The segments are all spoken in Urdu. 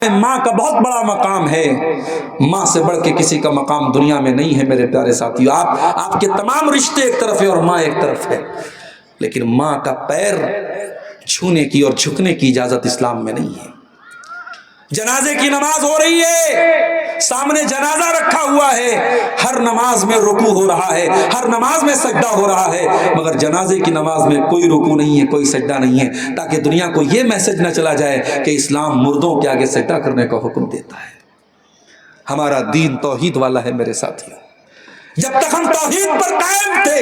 ماں کا بہت بڑا مقام ہے، ماں سے بڑھ کے کسی کا مقام دنیا میں نہیں ہے میرے پیارے ساتھیو۔ آپ کے تمام رشتے ایک طرف ہے اور ماں ایک طرف ہے، لیکن ماں کا پیر چھونے کی اور جھکنے کی اجازت اسلام میں نہیں ہے۔ جنازے کی نماز ہو رہی ہے، سامنے جنازہ رکھا ہوا ہے، ہر نماز میں رکوع ہو رہا ہے، ہر نماز میں سجدہ ہو رہا ہے، مگر جنازے کی نماز میں کوئی رکوع نہیں ہے، کوئی سجدہ نہیں ہے، تاکہ دنیا کو یہ میسج نہ چلا جائے کہ اسلام مردوں کے آگے سجدہ کرنے کا حکم دیتا ہے۔ ہمارا دین توحید والا ہے میرے ساتھیوں۔ جب تک ہم توحید پر قائم تھے،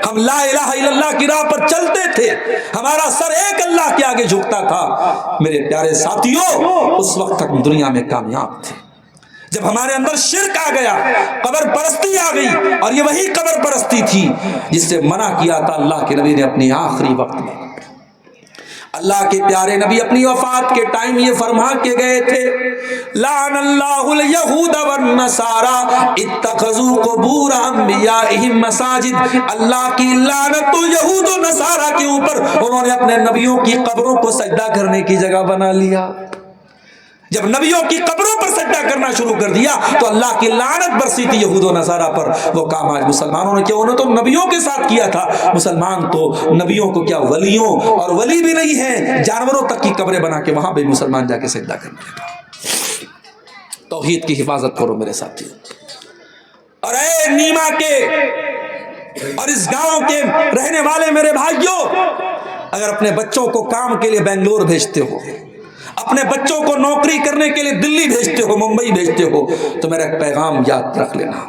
ہم لا الہ الا اللہ کی راہ پر چلتے تھے، ہمارا سر ایک اللہ کے آگے جھکتا تھا، میرے پیارے ساتھیوں، اس وقت تک ہم دنیا میں کامیاب تھے۔ جب ہمارے اندر شرک آ گیا، قبر پرستی آ گئی، اور یہ وہی قبر پرستی تھی جس سے منع کیا تھا اللہ کے نبی نے اپنے آخری وقت میں۔ اللہ کے پیارے نبی اپنی وفات کے ٹائم یہ فرما کے گئے تھے، لعن اللہ الیہود والنصارى اتخذوا قبور انبیائہم مساجد۔ اللہ کی لعنت تو یہود و نصارہ کے اوپر، انہوں نے اپنے نبیوں کی قبروں کو سجدہ کرنے کی جگہ بنا لیا۔ جب نبیوں کی قبروں پر سجدہ کرنا شروع کر دیا تو اللہ کی لعنت برسی تھی یہود و نصارہ پر۔ وہ کام آج مسلمانوں نے کیا؟ انہوں نے تو نبیوں کے ساتھ کیا تھا، مسلمان تو نبیوں کو کیا، ولیوں اور ولی بھی نہیں ہیں، جانوروں تک کی قبریں بنا کے وہاں بھی مسلمان جا کے سجدہ کرنے لگا۔ توحید کی حفاظت کرو میرے ساتھی۔ اور اے نیما کے اور اس گاؤں کے رہنے والے میرے بھائیوں، اگر اپنے بچوں کو کام کے لیے بنگلور بھیجتے ہو، اپنے بچوں کو نوکری کرنے کے لیے دلی بھیجتے ہو، ممبئی بھیجتے ہو، تو میرا ایک پیغام یاد رکھ لینا،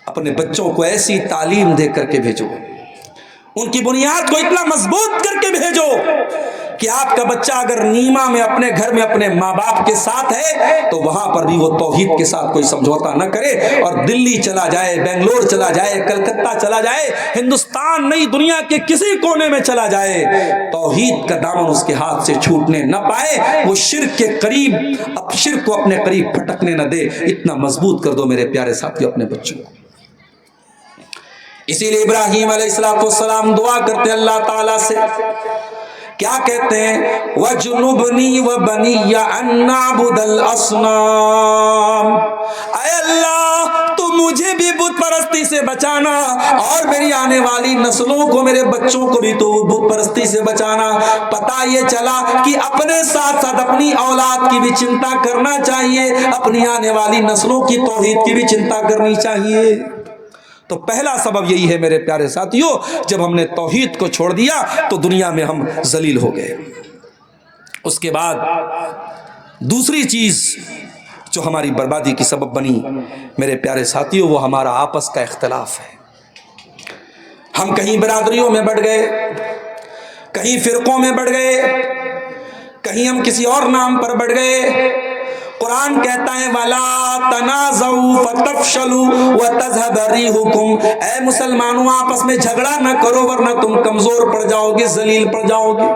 اپنے بچوں کو ایسی تعلیم دے کر کے بھیجو، ان کی بنیاد کو اتنا مضبوط کر کے بھیجو کہ آپ کا بچہ اگر نیما میں اپنے گھر میں اپنے ماں باپ کے ساتھ ہے تو وہاں پر بھی وہ توحید کے ساتھ کوئی سمجھوتا نہ کرے، اور دلی چلا جائے، بنگلور چلا جائے، کلکتہ چلا جائے، ہندوستان نہیں دنیا کے کسی کونے میں چلا جائے، توحید کا دامن اس کے ہاتھ سے چھوٹنے نہ پائے، وہ شرک کے قریب، اب شرک کو اپنے قریب پھٹکنے نہ دے۔ اتنا مضبوط کر دو میرے پیارے ساتھیوں اپنے بچوں کو۔ اسی لیے ابراہیم علیہ السلام دعا کرتے اللہ تعالیٰ سے، کیا کہتے ہیں؟ وَجُنُبْنِي وَبَنِيَّ أَن نَّعْبُدَ الْأَصْنَامَ۔ اے اللہ تو مجھے بھی بت پرستی سے بچانا، اور میری آنے والی نسلوں کو، میرے بچوں کو بھی تو بت پرستی سے بچانا۔ پتہ یہ چلا کہ اپنے ساتھ ساتھ اپنی اولاد کی بھی چنتا کرنا چاہیے، اپنی آنے والی نسلوں کی توحید کی بھی چنتا کرنی چاہیے۔ تو پہلا سبب یہی ہے میرے پیارے ساتھیوں، جب ہم نے توحید کو چھوڑ دیا تو دنیا میں ہم ذلیل ہو گئے۔ اس کے بعد دوسری چیز جو ہماری بربادی کی سبب بنی میرے پیارے ساتھیوں، وہ ہمارا آپس کا اختلاف ہے۔ ہم کہیں برادریوں میں بٹ گئے، کہیں فرقوں میں بٹ گئے، کہیں ہم کسی اور نام پر بٹ گئے۔ قرآن کہتا ہے وَلَا تَنَازَعُوا فَتَفْشَلُوا وَتَذْهَبَ رِيحُكُمْ۔ اے مسلمانوں آپس میں جھگڑا نہ کرو ورنہ تم کمزور پڑ جاؤ گے، ذلیل پڑ جاؤ گے،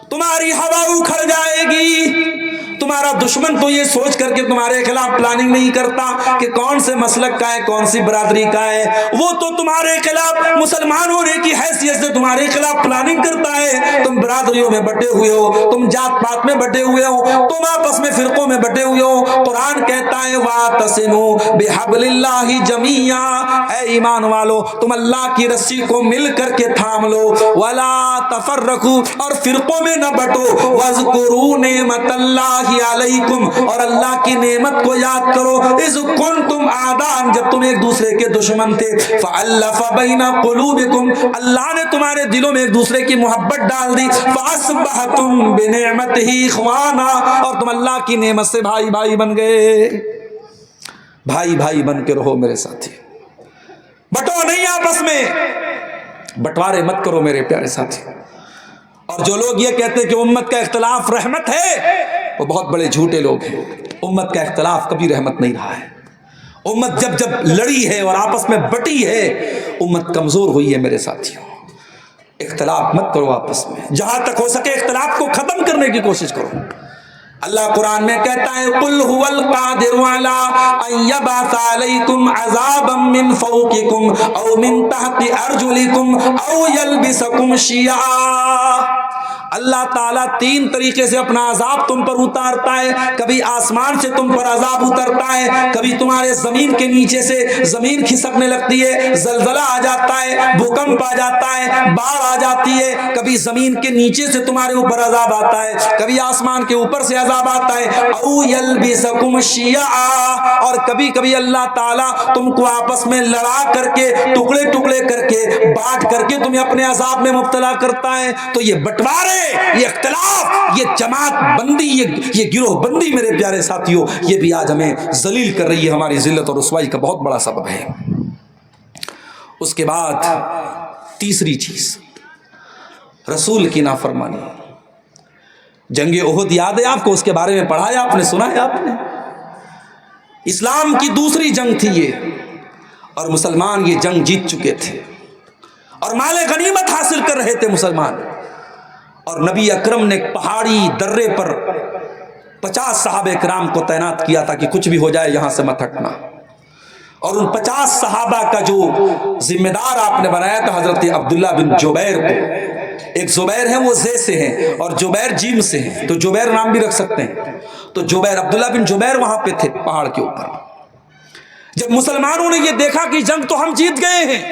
تمہاری ہوا اکھڑ جائے گی۔ تمہارا دشمن تو یہ سوچ کر کے تمہارے خلاف پلاننگ نہیں کرتا کہ کون سے مسلک کا ہے، کون سی برادری کا ہے، وہ تو تمہارے خلاف مسلمان ہونے کی حیثیت سے تمہارے خلاف پلاننگ کرتا ہے۔ تم برادریوں میں بٹے ہوئے ہو، تم جات پات میں بٹے ہوئے ہو، تم آپس میں فرقوں میں بٹے ہوئے ہو۔ قرآن کہتا ہے وَاعْتَصِمُوا بِحَبْلِ اللَّهِ جَمِيعًا۔ اے ایمان والو تم اللہ کی رسی کو مل کر کے تھام لو، وَلَا تَفَرَّقُوا، اور فرقوں میں نہ بٹو، وَاذْكُرُوا نِعْمَتَ اللَّهِ علیکم، اور اللہ کی نعمت کو یاد کرو، اذ کنتم اعداء، جب تم ایک دوسرے کے دشمن تھے، فالف بین قلوبکم، اللہ نے تمہارے دلوں میں ایک دوسرے کی محبت ڈال دی، فاصبحتم بنعمتہ اخوانا، اور تم اللہ کی نعمت سے بھائی بھائی بن گئے۔ بھائی بھائی بن کے رہو میرے ساتھی، بٹو نہیں آپس میں، بٹوارے مت کرو میرے پیارے ساتھی۔ اور جو لوگ یہ کہتے ہیں کہ امت کا اختلاف رحمت ہے، وہ بہت بڑے جھوٹے لوگ ہیں۔ امت کا اختلاف کبھی رحمت نہیں رہا ہے۔ امت جب جب لڑی ہے اور آپس میں بٹی ہے، امت کمزور ہوئی ہے میرے ساتھیوں۔ اختلاف مت کرو آپس میں، جہاں تک ہو سکے اختلاف کو ختم کرنے کی کوشش کرو۔ اللہ قرآن میں کہتا ہے قُلْ هُوَ الْقَادِرُ عَلَىٰ أَن يَبْعَثَ عَلَيْكُمْ عَذَابًا مِّن فَوْقِكُمْ أَوْ مِن تَحْتِ أَرْجُلِكُمْ أَوْ يَلْبِسَكُمْ شِيَعًا۔ اللہ تعالیٰ تین طریقے سے اپنا عذاب تم پر اتارتا ہے. کبھی آسمان سے تم پر عذاب اترتا ہے, کبھی تمہارے زمین کے نیچے سے زمین کھسکنے لگتی ہے, زلزلہ آ جاتا ہے, بھوکمپ آ جاتا ہے, باڑھ آ جاتی ہے, کبھی زمین کے نیچے سے تمہارے اوپر عذاب آتا ہے, کبھی آسمان کے اوپر سے عذاب آتا ہے. او یلبسکم شیعا, اور کبھی کبھی اللہ تعالیٰ تم کو آپس میں لڑا کر کے ٹکڑے ٹکڑے کر کے بانٹ کر کے تمہیں اپنے عذاب میں مبتلا کرتا ہے. تو یہ بٹوارے, یہ اختلاف, یہ جماعت بندی, یہ گروہ بندی میرے پیارے ساتھیوں, یہ بھی آج ہمیں ذلیل کر رہی ہے, ہماری ذلت اور رسوائی کا بہت بڑا سبب ہے. اس کے بعد تیسری چیز رسول کی نافرمانی. جنگ احد یاد ہے آپ کو؟ اس کے بارے میں پڑھا ہے آپ نے, سنا ہے آپ نے؟ اسلام کی دوسری جنگ تھی یہ, اور مسلمان یہ جنگ جیت چکے تھے اور مال غنیمت حاصل کر رہے تھے مسلمان. اور نبی اکرم نے پہاڑی درے پر 50 صحابہ کرام کو تعینات کیا تھا کہ کچھ بھی ہو جائے یہاں سے مت ہٹنا. اور ان 50 صحابہ کا جو ذمہ دار آپ نے بنایا تھا حضرت عبداللہ بن جبیر کو. ایک زبیر ہیں, وہ زے سے ہیں, اور جبیر جیم سے ہیں, تو جبیر نام بھی رکھ سکتے ہیں. تو جبیر, عبداللہ بن جبیر وہاں پہ تھے پہاڑ کے اوپر. جب مسلمانوں نے یہ دیکھا کہ جنگ تو ہم جیت گئے ہیں,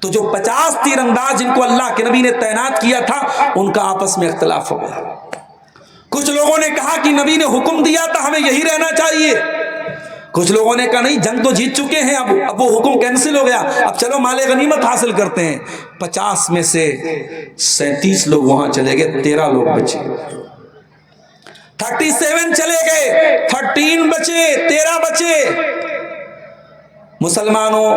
تو جو 50 تیر انداز جن کو اللہ کے نبی نے تعینات کیا تھا ان کا آپس میں اختلاف ہو گیا. کچھ لوگوں نے کہا کہ نبی نے حکم دیا تھا ہمیں یہی رہنا چاہیے. کچھ لوگوں نے کہا نہیں, جنگ تو جیت چکے ہیں, اب وہ حکم کینسل ہو گیا, اب چلو مال غنیمت حاصل کرتے ہیں. 50 میں سے 37 لوگ وہاں چلے گئے, 13 لوگ بچے. 37 چلے گئے, 13 بچے, 13 بچے. مسلمانوں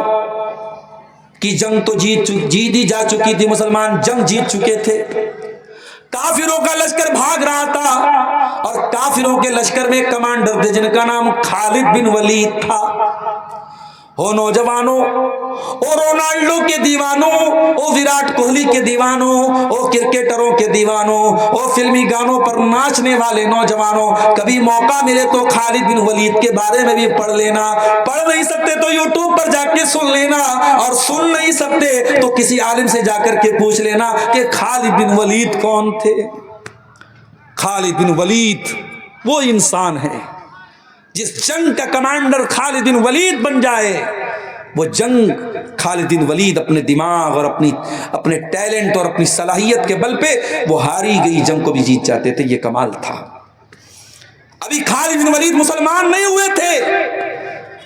کی جنگ تو جیتی جا چکی تھی, مسلمان جنگ جیت چکے تھے. کافروں کا لشکر بھاگ رہا تھا, اور کافروں کے لشکر میں کمانڈر تھے جن کا نام خالد بن ولید تھا. او نوجوانوں, او رونالڈو کے دیوانوں, او وراٹ کوہلی کے دیوانوں, او کرکٹروں کے دیوانوں, او فلمی گانوں پر ناچنے والے نوجوانوں, کبھی موقع ملے تو خالد بن ولید کے بارے میں بھی پڑھ لینا. پڑھ نہیں سکتے تو یوٹیوب پر جا کے سن لینا, اور سن نہیں سکتے تو کسی عالم سے جا کر کے پوچھ لینا کہ خالد بن ولید کون تھے. خالد بن ولید وہ انسان ہے جس جنگ کا کمانڈر خالد بن ولید بن جائے. وہ جنگ خالد بن ولید اپنے دماغ اور اپنے ٹیلنٹ اور اپنی صلاحیت کے بل پہ وہ ہاری گئی جنگ کو بھی جیت جاتے تھے. یہ کمال تھا. ابھی خالد بن ولید مسلمان نہیں ہوئے تھے,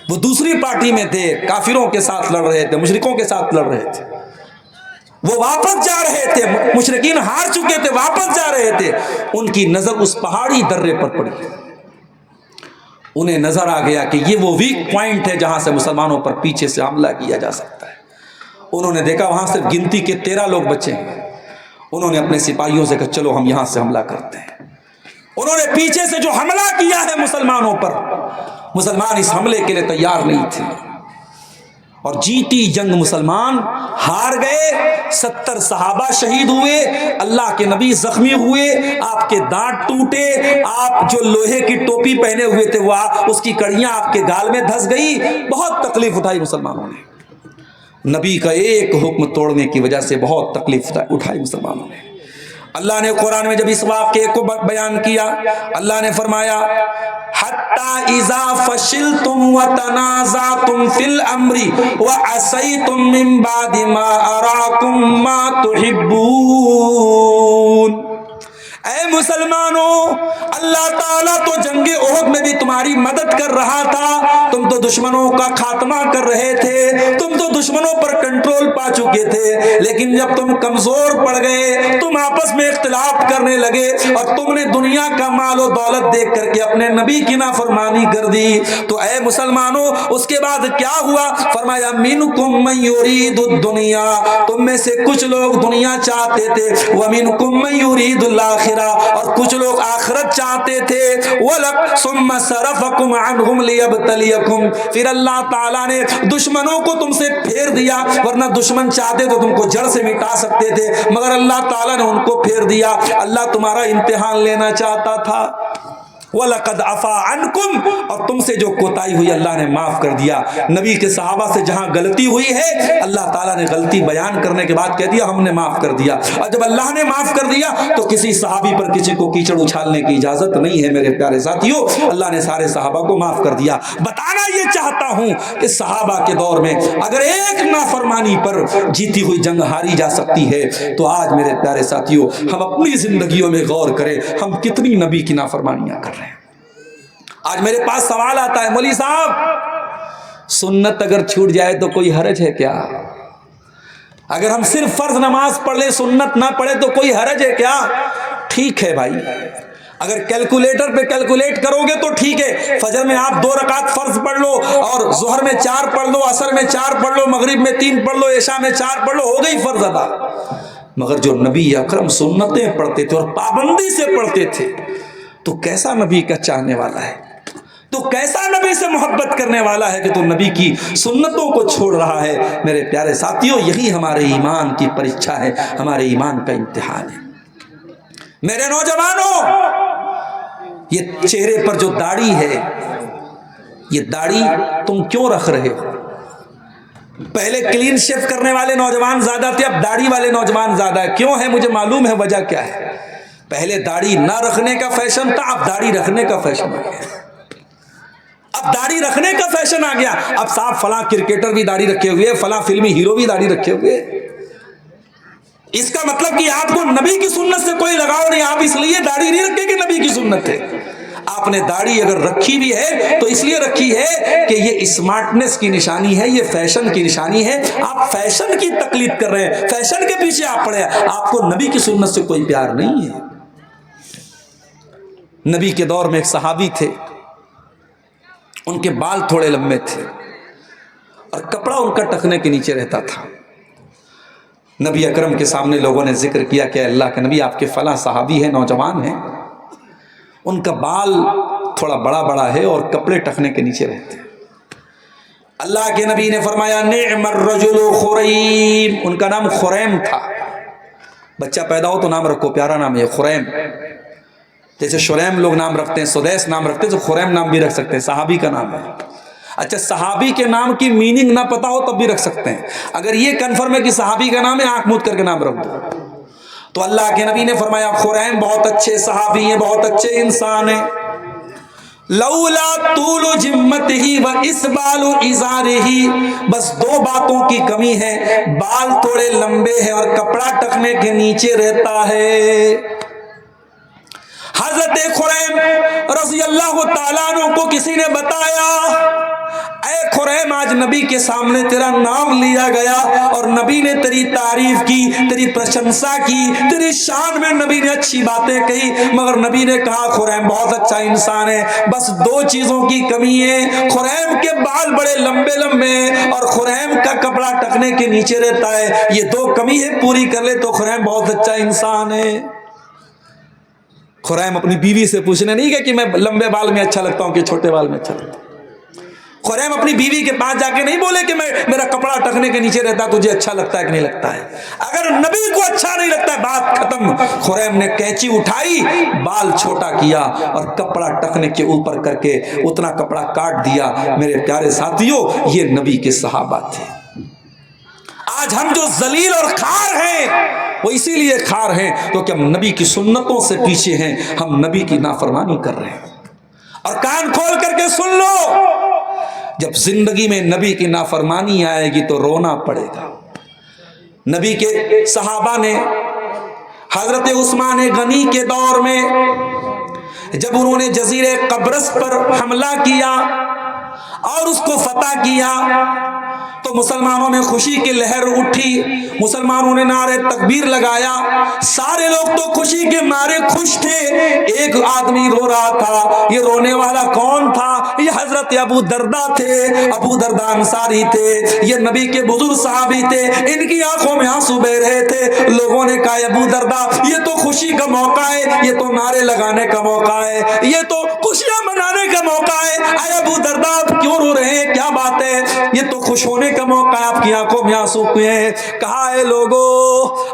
وہ دوسری پارٹی میں تھے, کافروں کے ساتھ لڑ رہے تھے, مشرکوں کے ساتھ لڑ رہے تھے. وہ واپس جا رہے تھے, مشرکین ہار چکے تھے, واپس جا رہے تھے. ان کی نظر اس پہاڑی درے پر پڑی. انہیں نظر آ گیا کہ یہ وہ ویک پوائنٹ ہے جہاں سے مسلمانوں پر پیچھے سے حملہ کیا جا سکتا ہے. انہوں نے دیکھا وہاں صرف گنتی کے 13 لوگ بچے ہیں. انہوں نے اپنے سپاہیوں سے کہا چلو ہم یہاں سے حملہ کرتے ہیں. انہوں نے پیچھے سے جو حملہ کیا ہے مسلمانوں پر, مسلمان اس حملے کے لیے تیار نہیں تھے, اور جیتی جنگ مسلمان ہار گئے. 70 صحابہ شہید ہوئے, اللہ کے نبی زخمی ہوئے, آپ کے دانت ٹوٹے, آپ جو لوہے کی ٹوپی پہنے ہوئے تھے وہ اس کی کڑیاں آپ کے گال میں دھس گئی. بہت تکلیف اٹھائی مسلمانوں نے. نبی کا ایک حکم توڑنے کی وجہ سے بہت تکلیف اٹھائی مسلمانوں نے. اللہ نے قرآن میں جب اس واقعے کو بیان کیا, اللہ نے فرمایا حتی اذا فشلتم وتنازعتم فی الامر وعصیتم من بعد ما اراکم ما تحبون. اے مسلمانوں, اللہ تعالیٰ تو جنگ احد میں بھی تمہاری مدد کر رہا تھا. تم تو دشمنوں کا خاتمہ کر رہے تھے, تم تو دشمنوں پر کنٹرول پا چکے تھے, لیکن جب تم کمزور پڑ گئے, تم آپس میں اختلاف کرنے لگے, اور تم نے دنیا کا مال و دولت دیکھ کر کے اپنے نبی کی نافرمانی کر دی. تو اے مسلمانوں اس کے بعد کیا ہوا؟ فرمایا منکم من یرید الدنیا, تم میں سے کچھ لوگ دنیا چاہتے تھے, ومنکم من یرید الاخرہ, اور کچھ لوگ آخرت چاہتے تھے. ثم صرفکم عنہم لیبتلیکم, پھر اللہ تعالیٰ نے دشمنوں کو تم سے پھیر دیا, ورنہ دشمن چاہتے تو تم کو جڑ سے مٹا سکتے تھے, مگر اللہ تعالیٰ نے ان کو پھیر دیا. اللہ تمہارا امتحان لینا چاہتا تھا. وَلَقَدْ عَفَا عَنْكُمْ، اور تم سے جو کوتاہی ہوئی اللہ نے معاف کر دیا۔ نبی کے صحابہ سے جہاں غلطی ہوئی ہے اللہ تعالیٰ نے غلطی بیان کرنے کے بعد کہہ دیا ہم نے معاف کر دیا، اور جب اللہ نے معاف کر دیا تو کسی صحابی پر کسی کو کیچڑ اچھالنے کی اجازت نہیں ہے۔ میرے پیارے ساتھیوں، اللہ نے سارے صحابہ کو معاف کر دیا۔ بتانا یہ چاہتا ہوں کہ صحابہ کے دور میں اگر ایک نافرمانی پر جیتی ہوئی جنگ ہاری جا سکتی ہے تو آج میرے پیارے ساتھیوں ہم اپنی زندگیوں میں غور کریں، ہم کتنی نبی کی نافرمانیاں کر رہے ہیں۔ آج میرے پاس سوال آتا ہے، مولوی صاحب سنت اگر چھوٹ جائے تو کوئی حرج ہے کیا؟ اگر ہم صرف فرض نماز پڑھ لیں سنت نہ پڑھے تو کوئی حرج ہے کیا؟ ٹھیک ہے بھائی، اگر کیلکولیٹر پہ کیلکولیٹ کرو گے تو ٹھیک ہے، فجر میں آپ 2 رکعت فرض پڑھ لو اور ظہر میں 4 پڑھ لو، عصر میں 4 پڑھ لو، مغرب میں 3 پڑھ لو، عشاء میں 4 پڑھ لو، ہو گئی فرض ادا۔ مگر جو نبی اکرم سنتیں پڑھتے تھے اور پابندی سے پڑھتے تھے تو کیسا نبی کا چاہنے والا ہے، تو کیسا نبی سے محبت کرنے والا ہے کہ تو نبی کی سنتوں کو چھوڑ رہا ہے۔ میرے پیارے ساتھیوں، یہی ہمارے ایمان کی پریچھا ہے، ہمارے ایمان کا امتحان ہے۔ میرے نوجوانوں، یہ چہرے پر جو داڑھی ہے، یہ داڑھی تم کیوں رکھ رہے ہو؟ پہلے کلین شیو کرنے والے نوجوان زیادہ تھے، اب داڑھی والے نوجوان زیادہ ہے۔ کیوں ہے مجھے معلوم ہے، وجہ کیا ہے؟ پہلے داڑھی نہ رکھنے کا فیشن تھا، اب داڑھی رکھنے کا فیشن آ گیا۔ اب داڑھی رکھنے کا فیشن آ گیا، اب صاحب فلاں کرکٹر بھی داڑھی رکھے ہوئے، فلاں فلمی ہیرو بھی داڑھی رکھے ہوئے۔ اس کا مطلب کہ آپ کو نبی کی سنت سے کوئی لگاؤ نہیں، آپ اس لیے داڑھی نہیں رکھے کہ نبی کی سنت ہے۔ آپ نے داڑھی اگر رکھی بھی ہے تو اس لیے رکھی ہے کہ یہ اسمارٹنس کی نشانی ہے، یہ فیشن کی نشانی ہے۔ آپ فیشن کی تقلید کر رہے ہیں، فیشن کے پیچھے آپ پڑے ہیں، آپ کو نبی کی سنت سے کوئی پیار نہیں ہے۔ نبی کے دور میں ایک صحابی تھے، ان کے بال تھوڑے لمبے تھے اور کپڑا ان کا ٹخنے کے نیچے رہتا تھا۔ نبی اکرم کے سامنے لوگوں نے ذکر کیا کہ اللہ کے نبی آپ کے فلاں صحابی ہیں، نوجوان ہیں، ان کا بال تھوڑا بڑا بڑا ہے اور کپڑے ٹخنے کے نیچے رہتے ہیں۔ اللہ کے نبی نے فرمایا نعم الرجل خریم، ان کا نام خریم تھا۔ بچہ پیدا ہو تو نام رکھو، پیارا نام ہے خریم، جیسے شریم لوگ نام رکھتے ہیں، سدیس نام رکھتے ہیں، تو خریم نام بھی رکھ سکتے ہیں، صحابی کا نام ہے۔ اچھا صحابی کے نام کی میننگ نہ پتا ہو تب بھی رکھ سکتے ہیں، اگر یہ کنفرم ہے کہ صحابی کا نام ہے آنکھ موت کر کے نام رکھ دو۔ تو اللہ کے نبی نے فرمایا خریم بہت اچھے صحابی ہیں، بہت اچھے انسان ہیں، لولا طول جمتہ و اسبال ازارہ، بس 2 باتوں کی کمی ہے، بال تھوڑے لمبے ہیں اور کپڑا ٹخنے کے نیچے رہتا ہے۔ حضرت خریم رضی اللہ تعالیٰ عنہ کو کسی نے بتایا اے خریم آج نبی کے سامنے تیرا نام لیا گیا اور نبی نے تیری تعریف کی، تیری پرشنسا کی، تیری شان میں نبی نے اچھی باتیں کہی، مگر نبی نے کہا خریم بہت اچھا انسان ہے، بس 2 چیزوں کی کمی ہے، خریم کے بال بڑے لمبے لمبے ہیں اور خریم کا کپڑا ٹخنے کے نیچے رہتا ہے، یہ 2 کمی ہے، پوری کر لے تو خریم بہت اچھا انسان ہے۔ خریم اپنی بیوی سے پوچھنے نہیں گیا کہ میں لمبے بال میں اچھا لگتا ہوں کہ چھوٹے بال میں اچھا لگتا ہوں۔ خریم اپنی بیوی کے پاس جا کے نہیں بولے کہ میرا کپڑا ٹخنے کے نیچے رہتا تجھے اچھا لگتا ہے کہ نہیں لگتا ہے، اگر نبی کو اچھا نہیں لگتا ہے بات ختم۔ خریم نے قینچی اٹھائی، بال چھوٹا کیا اور کپڑا ٹخنے کے اوپر کر کے اتنا کپڑا کاٹ دیا۔ میرے پیارے ساتھیوں، یہ نبی کے صحابہ تھے۔ آج ہم جو ذلیل اور خوار ہیں وہ اسی لیے خوار ہیں کیونکہ ہم نبی کی سنتوں سے پیچھے ہیں، ہم نبی کی نافرمانی کر رہے ہیں۔ اور کان کھول کر کے سن لو، جب زندگی میں نبی کی نافرمانی آئے گی تو رونا پڑے گا۔ نبی کے صحابہ نے حضرت عثمان غنی کے دور میں جب انہوں نے جزیرے قبرص پر حملہ کیا اور اس کو فتح کیا تو مسلمانوں میں خوشی کی لہر اٹھی، مسلمانوں نے نعرے تکبیر لگایا، سارے لوگ تو خوشی کے مارے خوش تھے۔ ایک آدمی رو رہا تھا، یہ رونے والا کون تھا؟ یہ حضرت ابو دردہ تھے، ابو دردہ انصاری تھے، یہ نبی کے بزرگ صحابی تھے، ان کی آنکھوں میں آنسو بہ رہے تھے۔ لوگوں نے کہا ابو دردہ یہ تو خوشی کا موقع ہے، یہ تو نعرے لگانے کا موقع ہے، یہ تو خوشیاں منانے کا موقع ہے، اے ابو دردہ آپ کیوں رو رہے ہیں، کیا بات ہے؟ یہ تو خوش ہونے کا موقع آپ کی آنکھوں میں آنسو کیے ہیں. کہا اے لوگو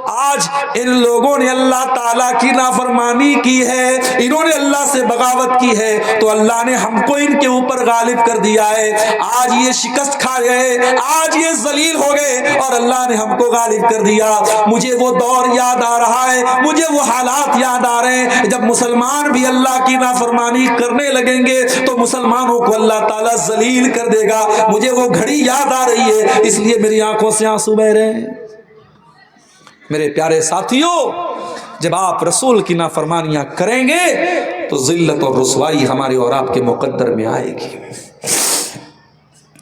آج ان لوگوں نے اللہ تعالیٰ کی نافرمانی کی ہے, انہوں نے اللہ سے بغاوت کی ہے تو اللہ نے ہم کو ان کے اوپر غالب کر دیا ہے. آج یہ شکست کھا گئے, آج یہ ذلیل ہو گئے اور اللہ نے ہم کو غالب کر دیا. مجھے وہ دور یاد آ رہا ہے, مجھے وہ حالات یاد آ رہے ہیں جب مسلمان بھی اللہ کی نافرمانی کرنے لگیں گے تو مسلمانوں کو اللہ تعالیٰ ذلیل کر دے گا. مجھے وہ گھڑی یاد آ رہی ہے, اس لیے میری آنکھوں سے آنسو بہ رہے ہیں. میرے پیارے ساتھیوں, جب آپ رسول کی نافرمانیاں کریں گے تو ذلت اور رسوائی ہمارے اور آپ کے مقدر میں آئے گی.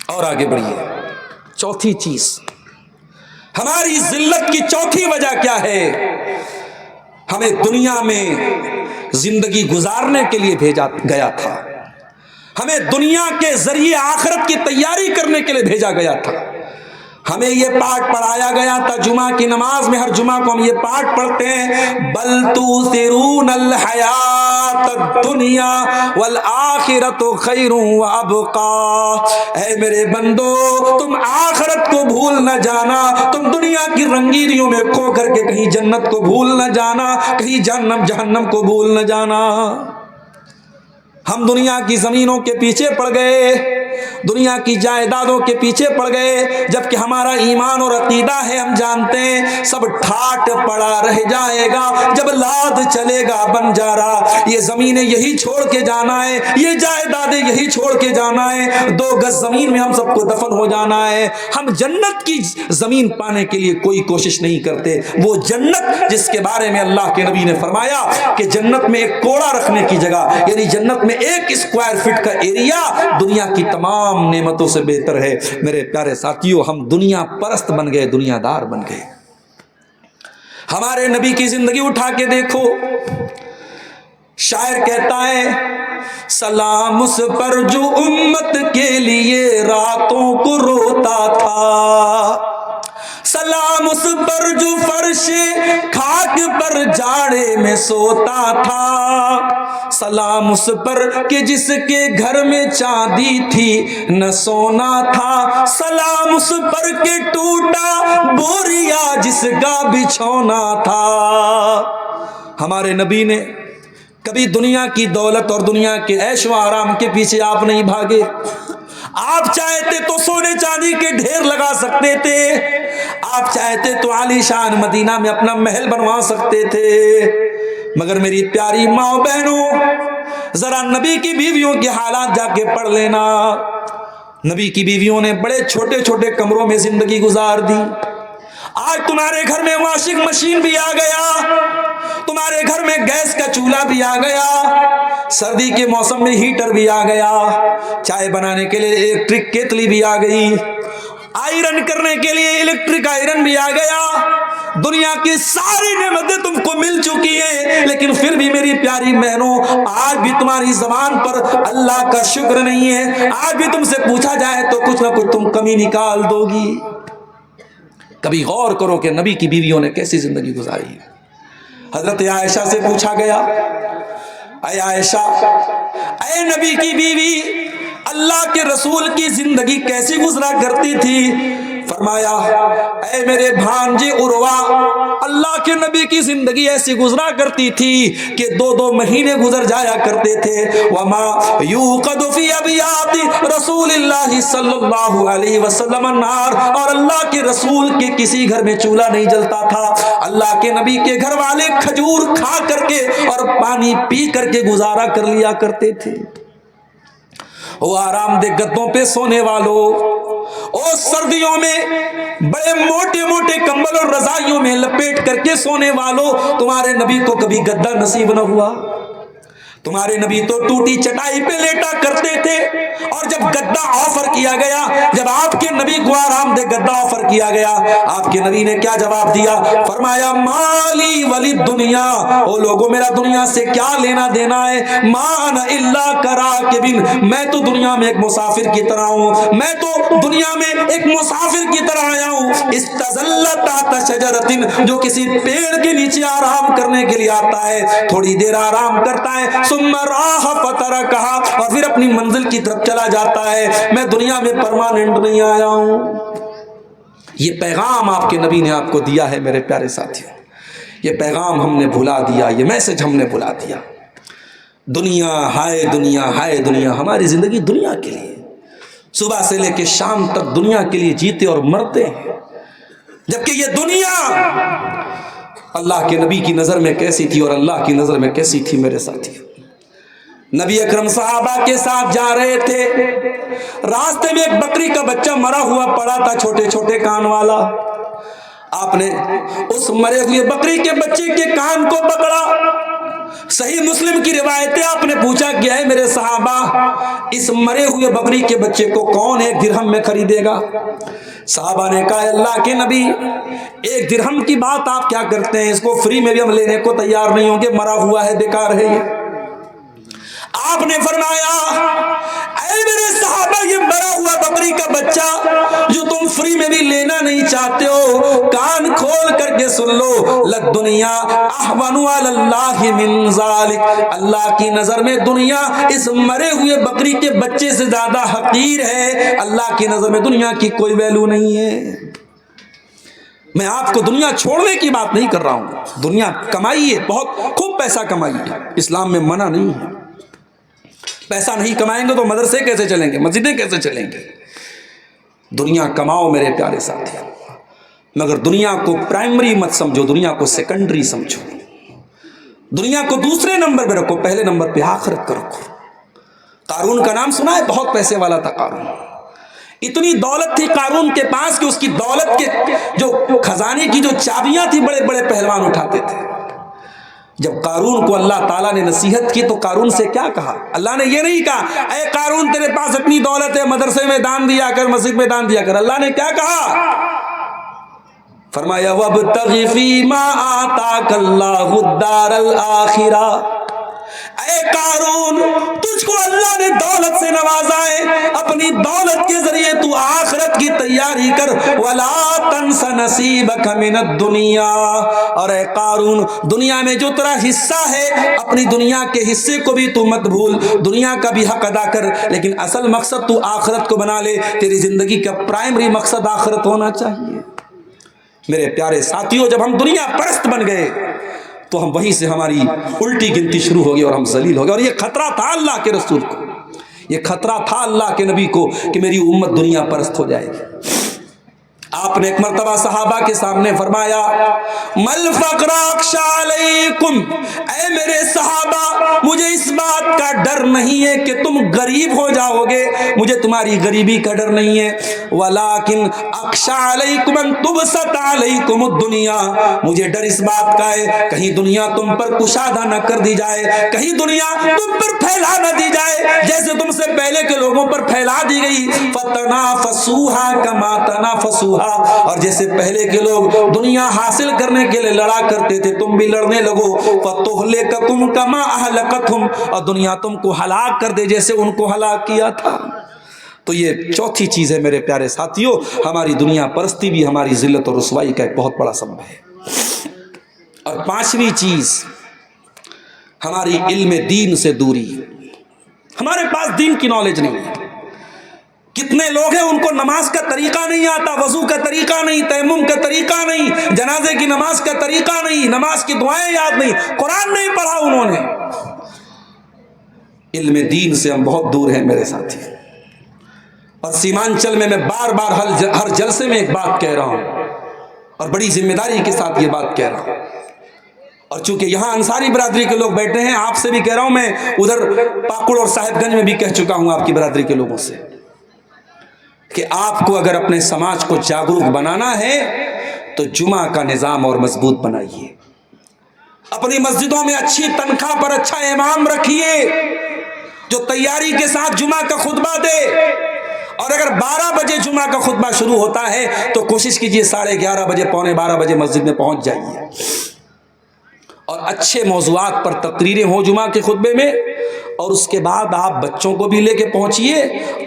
اور آگے بڑھیے. چوتھی چیز, ہماری ذلت کی چوتھی وجہ کیا ہے؟ ہمیں دنیا میں زندگی گزارنے کے لیے بھیجا گیا تھا, ہمیں دنیا کے ذریعے آخرت کی تیاری کرنے کے لیے بھیجا گیا تھا. ہمیں یہ پاٹ پڑھایا گیا تھا جمعہ کی نماز میں, ہر جمعہ کو ہم یہ پاٹ پڑھتے ہیں, بل تؤثرون الحیات الدنیا والآخرۃ خیر وابقی. اے میرے بندو تم آخرت کو بھول نہ جانا, تم دنیا کی رنگینیوں میں کھو کر کے کہیں جنت کو بھول نہ جانا, کہیں جہنم کو بھول نہ جانا. ہم دنیا کی زمینوں کے پیچھے پڑ گئے, دنیا کی جائیدادوں کے پیچھے پڑ گئے, جبکہ ہمارا ایمان اور عقیدہ ہے, ہم جانتے ہیں سب ٹھاٹ پڑا رہ جائے گا جب لاد چلے گا بنجارا. یہ زمینیں یہی چھوڑ کے جانا ہے, یہ جائیدادیں یہی چھوڑ کے جانا ہے, 2 گز زمین میں ہم سب کو دفن ہو جانا ہے. ہم جنت کی زمین پانے کے لیے کوئی کوشش نہیں کرتے. وہ جنت جس کے بارے میں اللہ کے نبی نے فرمایا کہ جنت میں ایک کوڑا رکھنے کی جگہ, یعنی جنت میں 1 اسکوائر فٹ کا ایریا دنیا کی تمام نعمتوں سے بہتر ہے. میرے پیارے ساتھیوں, ہم دنیا پرست بن گئے, دنیا دار بن گئے. ہمارے نبی کی زندگی اٹھا کے دیکھو. شاعر کہتا ہے سلام اس پر جو امت کے لیے راتوں کو روتا تھا, سلام اس پر جو فرش خاک پر جاڑے میں سوتا تھا, سلام اس پر کہ جس کے گھر میں چاندی تھی نہ سونا تھا, سلام اس پر کہ ٹوٹا بوریا جس کا بچھونا تھا. ہمارے نبی نے کبھی دنیا کی دولت اور دنیا کے عیش و آرام کے پیچھے آپ نہیں بھاگے. آپ چاہتے تو سونے چاندی کے ڈھیر لگا سکتے تھے, آپ چاہتے تو عالی شان مدینہ میں اپنا محل بنوا سکتے تھے, مگر میری پیاری ماں بہنوں ذرا نبی کی بیویوں کے حالات جا کے پڑھ لینا. نبی کی بیویوں نے بڑے چھوٹے چھوٹے کمروں میں زندگی گزار دی. آج تمہارے گھر میں واشنگ مشین بھی آ گیا, تمہارے گھر میں گیس کا چولہا بھی آ گیا, سردی کے موسم میں ہیٹر بھی آ گیا, چائے بنانے کے لیے الیکٹرک کیتلی بھی آ گئی, آئرن کرنے کے لیے الیکٹرک آئرن بھی آ گیا. دنیا کی ساری نعمتیں تم کو مل چکی ہیں, لیکن پھر بھی میری پیاری بہنوں آج بھی تمہاری زبان پر اللہ کا شکر نہیں ہے. آج بھی تم سے پوچھا جائے تو کچھ نہ کچھ تم کمی نکال دو گی. کبھی غور کرو کہ نبی کی بیویوں نے کیسی زندگی گزاری. حضرت عائشہ سے پوچھا گیا, اے عائشہ, اے نبی کی بیوی, اللہ کے رسول کی زندگی کیسی گزرا کرتی تھی؟ فرمایا اے میرے بھانجے عروہ, اللہ کے نبی کی زندگی ایسی گزرا کرتی تھی کہ 2 مہینے گزر جایا کرتے تھے. وما یوقد فی ابیات رسول اللہ صلی اللہ علیہ وسلم النار, اور اللہ کے رسول کے کسی گھر میں چولہا نہیں جلتا تھا. اللہ کے نبی کے گھر والے کھجور کھا کر کے اور پانی پی کر کے گزارا کر لیا کرتے تھے. وہ آرام دہ گدوں پہ سونے والوں, اور سردیوں میں بڑے موٹے موٹے کمبل اور رضائیوں میں لپیٹ کر کے سونے والوں, تمہارے نبی کو کبھی گدا نصیب نہ ہوا. تمہارے نبی تو ٹوٹی چٹائی پہ لیٹا کرتے تھے, اور جب گدا آفر کیا گیا, جب آپ کے نبی کو آرام دہ گدا آفر کیا گیا, آپ کے نبی نے کیا جواب دیا؟ فرمایا مالی ولی دنیا, او لوگوں میرا دنیا سے کیا لینا دینا ہے, مان الا کراکبن, میں تو دنیا میں ایک مسافر کی طرح ہوں, میں تو دنیا میں ایک مسافر کی طرح آیا ہوں. استظل تحت شجرۃ, جو کسی پیڑ کے نیچے آرام کرنے کے لیے آتا ہے, تھوڑی دیر آرام کرتا ہے, ثم راح فترکھا, اور اور پھر اپنی منزل کی طرف چلا جاتا ہے. میں دنیا میں پرماننٹ نہیں آیا ہوں. یہ پیغام آپ کے نبی نے آپ کو دیا ہے میرے پیارے ساتھیوں. یہ پیغام ہم نے بھلا دیا, یہ میسج ہم نے بھلا دیا. دنیا ہائے دنیا ہائے دنیا. ہماری زندگی دنیا کے لیے, صبح سے لے کے شام تک دنیا کے لیے جیتے اور مرتے ہیں. جبکہ یہ دنیا اللہ کے نبی کی نظر میں کیسی تھی اور اللہ کی نظر میں کیسی تھی میرے ساتھی. نبی اکرم صحابہ کے ساتھ جا رہے تھے, راستے میں ایک بکری کا بچہ مرا ہوا پڑا تھا, چھوٹے چھوٹے کان والا. آپ نے اس مرے ہوئے بکری کے بچے کے کان کو پکڑا. صحیح مسلم کی روایت ہے, آپ نے پوچھا کیا ہے میرے صحابہ, اس مرے ہوئے بکری کے بچے کو کون 1 درہم میں خریدے گا؟ صحابہ نے کہا اللہ کے نبی 1 درہم کی بات آپ کیا کرتے ہیں, اس کو فری میں بھی ہم لینے کو تیار نہیں ہوں گے, مرا ہوا ہے, بیکار ہے یہ. آپ نے فرمایا اے میرے صحابہ, یہ مرا ہوا بکری کا بچہ جو تم فری میں بھی لینا نہیں چاہتے ہو, کان کھول کر کے سن لو, للدنیا احون علی اللہ من ذالک. اللہ کی نظر میں دنیا اس مرے ہوئے بکری کے بچے سے زیادہ حقیر ہے. اللہ کی نظر میں دنیا کی کوئی ویلو نہیں ہے. میں آپ کو دنیا چھوڑنے کی بات نہیں کر رہا ہوں. دنیا کمائیے, بہت خوب پیسہ کمائیے, اسلام میں منع نہیں ہے. پیسہ نہیں کمائیں گے تو مدرسے کیسے چلیں گے, مسجدیں کیسے چلیں گے؟ دنیا کماؤ میرے پیارے ساتھی, مگر دنیا کو پرائمری مت سمجھو, دنیا کو سیکنڈری سمجھو. دنیا کو دوسرے نمبر پہ رکھو, پہلے نمبر پہ آخرت کو رکھو. قارون کا نام سنا ہے, بہت پیسے والا تھا قارون. اتنی دولت تھی قارون کے پاس کہ اس کی دولت کے جو خزانے کی جو چابیاں تھی بڑے بڑے پہلوان اٹھاتے تھے. جب قارون کو اللہ تعالیٰ نے نصیحت کی تو قارون سے کیا کہا؟ اللہ نے یہ نہیں کہا اے قارون تیرے پاس اتنی دولت ہے, مدرسے میں دان دیا کر, مسجد میں دان دیا کر. اللہ نے کیا کہا؟ فرمایا وابتغ فیما آتاک اللہ الدار الآخرہ. اے قارون, تجھ کو اللہ نے دولت سے نوازا ہے, اپنی دولت کے ذریعے تو آخرت کی تیاری کر. وَلَا تَنْسَ نَصِيبَكَ مِنَ الدُّنْيَا. اور اے قارون, دنیا میں جو تیرا حصہ ہے, اپنی دنیا کے حصے کو بھی تو مت بھول, دنیا کا بھی حق ادا کر, لیکن اصل مقصد تو آخرت کو بنا لے. تیری زندگی کا پرائمری مقصد آخرت ہونا چاہیے. میرے پیارے ساتھیوں, جب ہم دنیا پرست بن گئے تو ہم وہیں سے ہماری الٹی گنتی شروع ہو گئی اور ہم ذلیل ہو گئے. اور یہ خطرہ تھا اللہ کے رسول کو, یہ خطرہ تھا اللہ کے نبی کو کہ میری امت دنیا پرست ہو جائے گی. آپ نے ایک مرتبہ صحابہ کے سامنے فرمایا مل فقر اخشى علیکم, اے میرے صحابہ مجھے اس بات کا ڈر نہیں ہے کہ تم غریب ہو جاؤ گے, مجھے تمہاری غریبی کا ڈر نہیں ہے. ولیکن اخشى علیکم ان تبسط علیکم الدنیا, مجھے ڈر اس بات کا ہے کہیں دنیا تم پر کشادہ نہ کر دی جائے, کہیں دنیا تم پر پھیلا نہ دی جائے جیسے تم سے پہلے کے لوگوں پر پھیلا دی گئی. فتنافسوها کما تنافسوها, اور جیسے پہلے کے لوگ دنیا حاصل کرنے کے لیے لڑا کرتے تھے تم بھی لڑنے لگو. فَتُهْلِكَكُمْ كَمَا أَهْلَكَتْهُمْ, اور دنیا تم کو ہلاک کر دے جیسے ان کو ہلاک کیا تھا. تو یہ چوتھی چیز ہے میرے پیارے ساتھیوں, ہماری دنیا پرستی بھی ہماری ذلت اور رسوائی کا ایک بہت بڑا سبب ہے. اور پانچویں چیز ہماری علم دین سے دوری. ہمارے پاس دین کی نالج نہیں ہے. کتنے لوگ ہیں ان کو نماز کا طریقہ نہیں آتا, وضو کا طریقہ نہیں, تیمم کا طریقہ نہیں, جنازے کی نماز کا طریقہ نہیں, نماز کی دعائیں یاد نہیں, قرآن نہیں پڑھا انہوں نے. علم دین سے ہم بہت دور ہیں میرے ساتھی. اور سیمانچل میں بار بار ہر جلسے میں ایک بات کہہ رہا ہوں اور بڑی ذمہ داری کے ساتھ یہ بات کہہ رہا ہوں. اور چونکہ یہاں انصاری برادری کے لوگ بیٹھے ہیں, آپ سے بھی کہہ رہا ہوں, میں ادھر پاکڑ اور صاحب گنج میں بھی کہہ چکا ہوں آپ کی برادری کے لوگوں سے کہ آپ کو اگر اپنے سماج کو جاگروک بنانا ہے تو جمعہ کا نظام اور مضبوط بنائیے. اپنی مسجدوں میں اچھی تنخواہ پر اچھا امام رکھیے جو تیاری کے ساتھ جمعہ کا خطبہ دے. اور اگر 12 بجے جمعہ کا خطبہ شروع ہوتا ہے تو کوشش کیجیے 11:30 بجے, 11:45 بجے مسجد میں پہنچ جائیے. اور اچھے موضوعات پر تقریریں ہوں جمعہ کے خطبے میں, اور اس کے بعد آپ بچوں کو بھی لے کے پہنچیے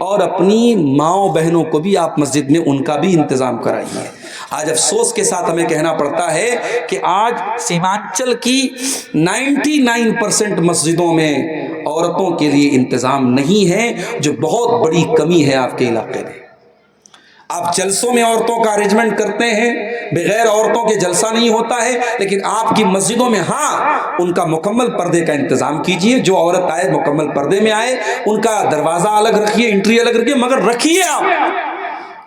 اور اپنی ماؤں بہنوں کو بھی آپ مسجد میں ان کا بھی انتظام کرائیے. آج افسوس کے ساتھ ہمیں کہنا پڑتا ہے کہ آج سیمانچل کی 99% مسجدوں میں عورتوں کے لیے انتظام نہیں ہے، جو بہت بڑی کمی ہے آپ کے علاقے میں۔ آپ جلسوں میں عورتوں کا ارینجمنٹ کرتے ہیں، بغیر عورتوں کے جلسہ نہیں ہوتا ہے، لیکن آپ کی مسجدوں میں ہاں ان کا مکمل پردے کا انتظام کیجئے، جو عورت آئے مکمل پردے میں آئے، ان کا دروازہ الگ رکھیے، انٹری الگ رکھیے، مگر رکھیے آپ۔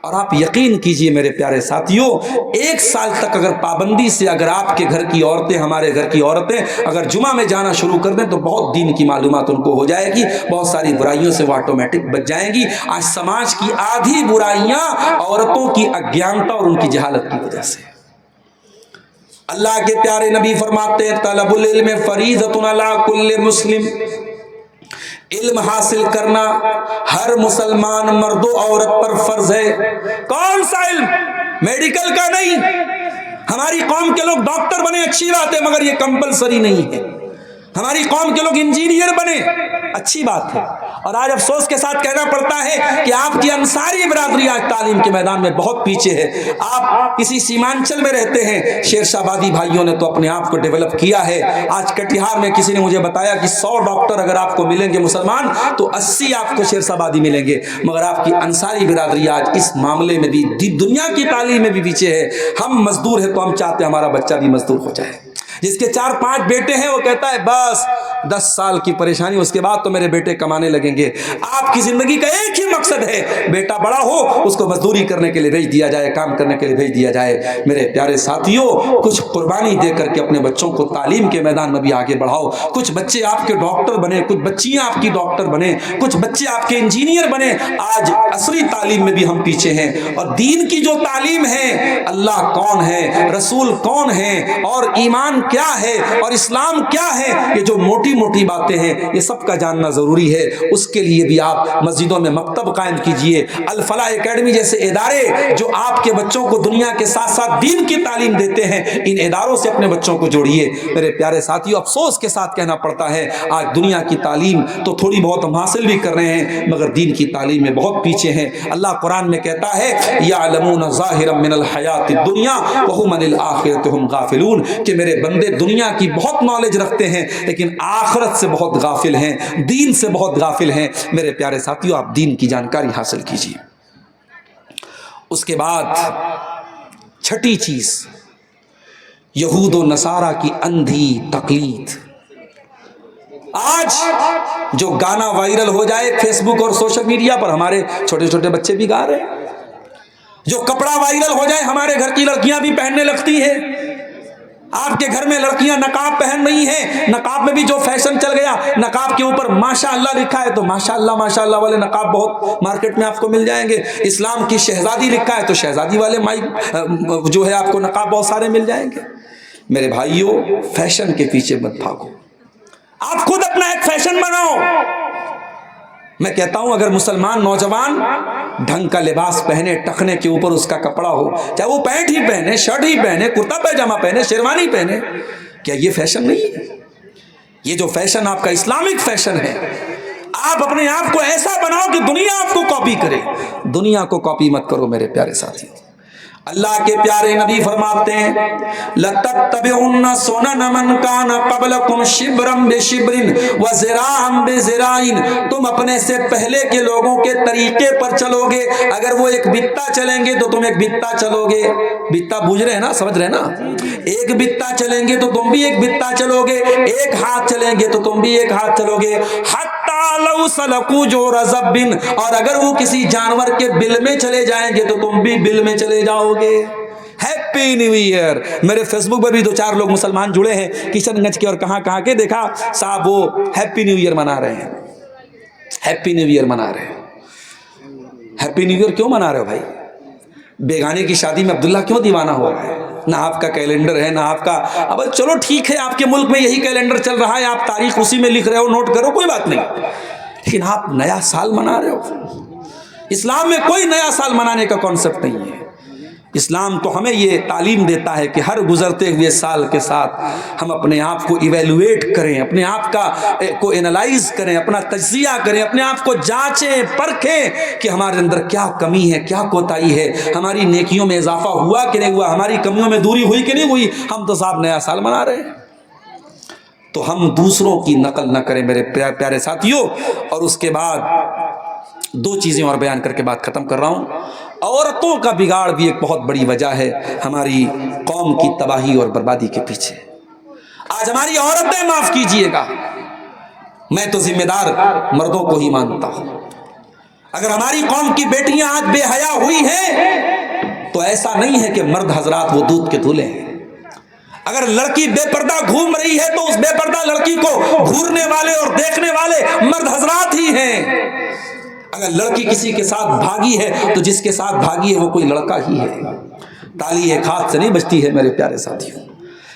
اور آپ یقین کیجئے میرے پیارے ساتھیوں، 1 سال تک اگر پابندی سے اگر آپ کے گھر کی عورتیں، ہمارے گھر کی عورتیں اگر جمعہ میں جانا شروع کر دیں تو بہت دین کی معلومات ان کو ہو جائے گی، بہت ساری برائیوں سے وہ آٹومیٹک بچ جائیں گی۔ آج سماج کی آدھی برائیاں عورتوں کی اگیانتا اور ان کی جہالت کی وجہ سے۔ اللہ کے پیارے نبی فرماتے ہیں طلب العلم فریضۃ علی کل مسلم، علم حاصل کرنا ہر مسلمان مرد و عورت پر فرض ہے۔ کون سا علم؟ میڈیکل کا نہیں۔ ہماری قوم کے لوگ ڈاکٹر بنے، اچھی بات ہے، مگر یہ کمپلسری نہیں ہے۔ ہماری قوم کے لوگ انجینئر بنے، اچھی بات ہے، اور آج افسوس کے ساتھ کہنا پڑتا ہے کہ آپ کی انصاری برادری آج تعلیم کے میدان میں بہت پیچھے ہے۔ آپ کسی سیمانچل میں رہتے ہیں، شیر شاہ آبادی بھائیوں نے تو اپنے آپ کو ڈیولپ کیا ہے۔ آج کٹیہار میں کسی نے مجھے بتایا کہ 100 ڈاکٹر اگر آپ کو ملیں گے مسلمان تو 80 آپ کو شیر شاہ آبادی ملیں گے، مگر آپ کی انصاری برادری آج اس معاملے میں بھی دنیا کی تعلیم میں بھی پیچھے ہے۔ ہم مزدور ہیں تو ہم چاہتے ہیں ہمارا بچہ بھی مزدور ہو جائے۔ جس کے 4-5 بیٹے ہیں وہ کہتا ہے بس 10 سال کی پریشانی، اس کے بعد تو میرے بیٹے کمانے لگیں گے۔ آپ کی زندگی کا ایک ہی مقصد ہے، بیٹا بڑا ہو اس کو مزدوری کرنے کے لیے بھیج دیا جائے، کام کرنے کے لیے بھیج دیا جائے۔ میرے پیارے ساتھیوں، کچھ قربانی دے کر کے اپنے بچوں کو تعلیم کے میدان میں بھی آگے بڑھاؤ۔ کچھ بچے آپ کے ڈاکٹر بنے، کچھ بچیاں آپ کی ڈاکٹر بنے، کچھ بچے آپ کے انجینئر بنے۔ آج عصری تعلیم میں بھی ہم پیچھے ہیں، اور دین کی جو تعلیم ہے، اللہ کون ہے، رسول کون ہے، اور ایمان کیا ہے، اور اسلام کیا ہے، یہ جو موٹی موٹی باتیں ہیں یہ سب کا جاننا ضروری ہے۔ اس کے لیے بھی آپ مسجدوں میں مکتب قائم کیجئے، الفلاح اکیڈمی جیسے ادارے جو آپ کے بچوں کو دنیا کے ساتھ ساتھ دین کی تعلیم دیتے ہیں، ان اداروں سے اپنے بچوں کو جوڑیے۔ میرے پیارے ساتھیوں، افسوس کے ساتھ کہنا پڑتا ہے آج دنیا کی تعلیم تو تھوڑی بہت ہم حاصل بھی کر رہے ہیں، مگر دین کی تعلیم میں بہت پیچھے ہیں۔ اللہ قرآن میں کہتا ہے یعلمون ظاہرا من الحیات الدنیا وہم عن الآخرۃ ہم غافلون، کہ میرے بندے دنیا کی بہت نالج رکھتے ہیں لیکن آخرت سے بہت غافل ہیں، دین سے بہت غافل ہیں۔ میرے پیارے ساتھیوں، آپ دین کی جانکاری حاصل کیجیے۔ اس کے بعد چھٹی چیز، یہود و نصارہ کی اندھی تقلید۔ آج جو گانا وائرل ہو جائے فیس بک اور سوشل میڈیا پر، ہمارے چھوٹے چھوٹے بچے بھی گا رہے ہیں۔ جو کپڑا وائرل ہو جائے ہمارے گھر کی لڑکیاں بھی پہننے لگتی ہیں۔ آپ کے گھر میں لڑکیاں نقاب پہن رہی ہیں، نقاب میں بھی جو فیشن چل گیا، نقاب کے اوپر ماشاء اللہ لکھا ہے تو ماشاء اللہ والے نقاب بہت مارکیٹ میں آپ کو مل جائیں گے۔ اسلام کی شہزادی لکھا ہے تو شہزادی والے مائک جو ہے آپ کو نقاب بہت سارے مل جائیں گے۔ میرے بھائیوں، فیشن کے پیچھے مت بھاگو، آپ خود اپنا ایک فیشن بناؤ۔ میں کہتا ہوں اگر مسلمان نوجوان ڈھنگ کا لباس پہنے، ٹخنے کے اوپر اس کا کپڑا ہو، چاہے وہ پینٹ ہی پہنے، شرٹ ہی پہنے، کرتا پیجامہ پہنے، شیروانی پہنے، کیا یہ فیشن نہیں ہے؟ یہ جو فیشن آپ کا اسلامک فیشن ہے، آپ اپنے آپ کو ایسا بناؤ کہ دنیا آپ کو کاپی کرے۔ دنیا کو کاپی مت کرو میرے پیارے ساتھی۔ اللہ کے پیارے نبی فرماتے ہیں لَتَتَّبِعُنَّ سُنَنَ مَنْ كَانَ قَبْلَكُمْ شِبْرًا بِشِبْرٍ وَذِرَاعًا بِذِرَاعٍ، تم اپنے سے پہلے کے لوگوں کے طریقے پر چلو گے۔ اگر وہ ایک بتا چلیں گے تو تم ایک بتا چلو گے۔ بتا بوجھ رہے ہیں نا، سمجھ رہے ہیں نا؟ ایک بتا چلیں گے تو تم بھی ایک بتا چلو گے، ایک ہاتھ چلیں گے تو تم بھی ایک ہاتھ چلو گے۔ حَتَّى لَوْ سَلَكُوا جُحْرَ ضَبٍّ، اور اگر وہ کسی جانور کے بل میں چلے جائیں گے تو تم بھی بل میں چلے جاؤ گے۔ Happy new year. میرے فیس بک پر بھی 2-4 لوگ مسلمان جڑے ہیں کشن گنج کے اور کہاں کے، دیکھا صاحب وہ ہیپی نیو ایئر منا رہے ہیں، ہیپی نیو ایئر منا رہے ہیں۔ ہیپی نیو ایئر کیوں منا رہے ہو بھائی؟ بیگانے کی شادی میں عبداللہ کیوں دیوانہ ہوا ہے؟ نہ آپ کا کیلنڈر ہے، نہ آپ کا، اب چلو ٹھیک ہے آپ کے ملک میں یہی کیلنڈر چل رہا ہے، آپ تاریخ اسی میں لکھ رہے ہو، نوٹ کرو، کوئی بات نہیں، لیکن آپ نیا سال منا رہے ہو۔ اسلام میں کوئی نیا سال منانے کا کانسیپٹ نہیں ہے۔ اسلام تو ہمیں یہ تعلیم دیتا ہے کہ ہر گزرتے ہوئے سال کے ساتھ ہم اپنے آپ کو ایویلویٹ کریں، اپنے آپ کو انالائز کریں، اپنا تجزیہ کریں، اپنے آپ کو جانچیں پرکھیں کہ ہمارے اندر کیا کمی ہے، کیا کوتاہی ہے، ہماری نیکیوں میں اضافہ ہوا کہ نہیں ہوا، ہماری کمیوں میں دوری ہوئی کہ نہیں ہوئی۔ ہم تو صاحب نیا سال منا رہے ہیں، تو ہم دوسروں کی نقل نہ کریں میرے پیارے ساتھیوں۔ اور اس کے بعد دو چیزیں اور بیان کر کے بات ختم کر رہا ہوں۔ عورتوں کا بگاڑ بھی ایک بہت بڑی وجہ ہے ہماری قوم کی تباہی اور بربادی کے پیچھے۔ آج ہماری عورتیں، معاف کیجئے گا، میں تو ذمہ دار مردوں کو ہی مانتا ہوں، اگر ہماری قوم کی بیٹیاں آج بے حیا ہوئی ہیں تو ایسا نہیں ہے کہ مرد حضرات وہ دودھ کے دھولے ہیں۔ اگر لڑکی بے پردہ گھوم رہی ہے تو اس بے پردہ لڑکی کو گھورنے والے اور دیکھنے والے مرد حضرات ہی ہیں۔ اگر لڑکی کسی کے ساتھ بھاگی ہے تو جس کے ساتھ بھاگی ہے وہ کوئی لڑکا ہی ہے۔ تالی ایک ہاتھ سے نہیں بجتی ہے میرے پیارے ساتھیوں۔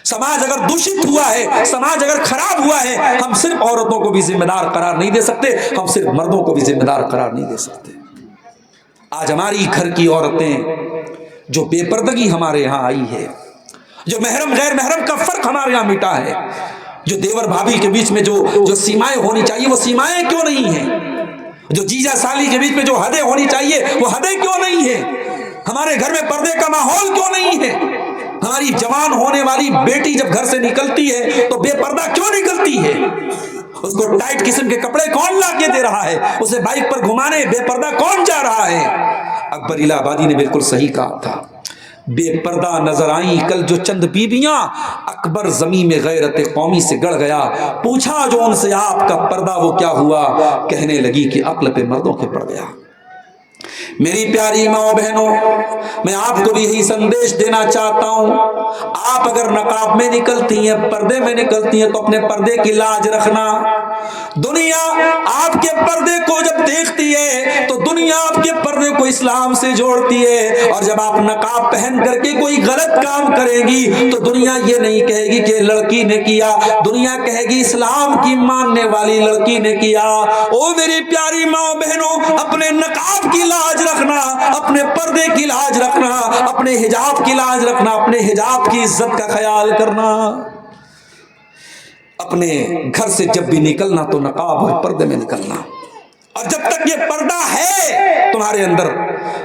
سماج اگر دوشت ہوا ہے، سماج اگر خراب ہوا ہے، ہم صرف عورتوں کو بھی ذمہ دار قرار نہیں دے سکتے، ہم صرف مردوں کو بھی ذمہ دار قرار نہیں دے سکتے۔ آج ہماری گھر کی عورتیں جو بے پردگی ہمارے یہاں آئی ہے، جو محرم غیر محرم کا فرق ہمارے یہاں مٹا ہے، جو دیور بھابھی کے بیچ میں جو سیمائیں ہونی چاہیے وہ سیمائیں کیوں نہیں ہیں، جو جیجا سالی کے بیچ میں جو حدیں ہونی چاہیے وہ حدیں کیوں نہیں ہیں، ہمارے گھر میں پردے کا ماحول کیوں نہیں ہے، ہماری جوان ہونے والی بیٹی جب گھر سے نکلتی ہے تو بے پردہ کیوں نکلتی ہے، اس کو ٹائٹ قسم کے کپڑے کون لا کے دے رہا ہے، اسے بائک پر گھمانے بے پردہ کون جا رہا ہے۔ اکبر الہ آبادی نے بالکل صحیح کہا تھا، بے پردہ نظر آئیں کل جو چند بیبیاں، اکبر زمین میں غیرت قومی سے گڑ گیا، پوچھا جو ان سے آپ کا پردہ وہ کیا ہوا، کہنے لگی کہ عقل پہ مردوں کے پڑ گیا۔ میری پیاری ماں بہنوں، میں آپ کو بھی یہی سندیش دینا چاہتا ہوں، آپ اگر نقاب میں نکلتی ہیں، پردے میں نکلتی ہیں تو اپنے پردے کی لاج رکھنا۔ دنیا آپ کے پردے کو جب دیکھتی ہے تو دنیا آپ کے پردے کو اسلام سے جوڑتی ہے، اور جب آپ نقاب پہن کر کے کوئی غلط کام کرے گی تو دنیا یہ نہیں کہے گی کہ لڑکی نے کیا، دنیا کہے گی اسلام کی ماننے والی لڑکی نے کیا۔ او میری پیاری ماں بہنوں، اپنے نقاب کی لاج رکھنا، اپنے پردے کی لاج رکھنا، اپنے حجاب کی لاج رکھنا، اپنے حجاب کی عزت کا خیال کرنا۔ اپنے گھر سے جب بھی نکلنا تو نقاب اور پردے میں نکلنا، اور جب تک یہ پردہ ہے تمہارے اندر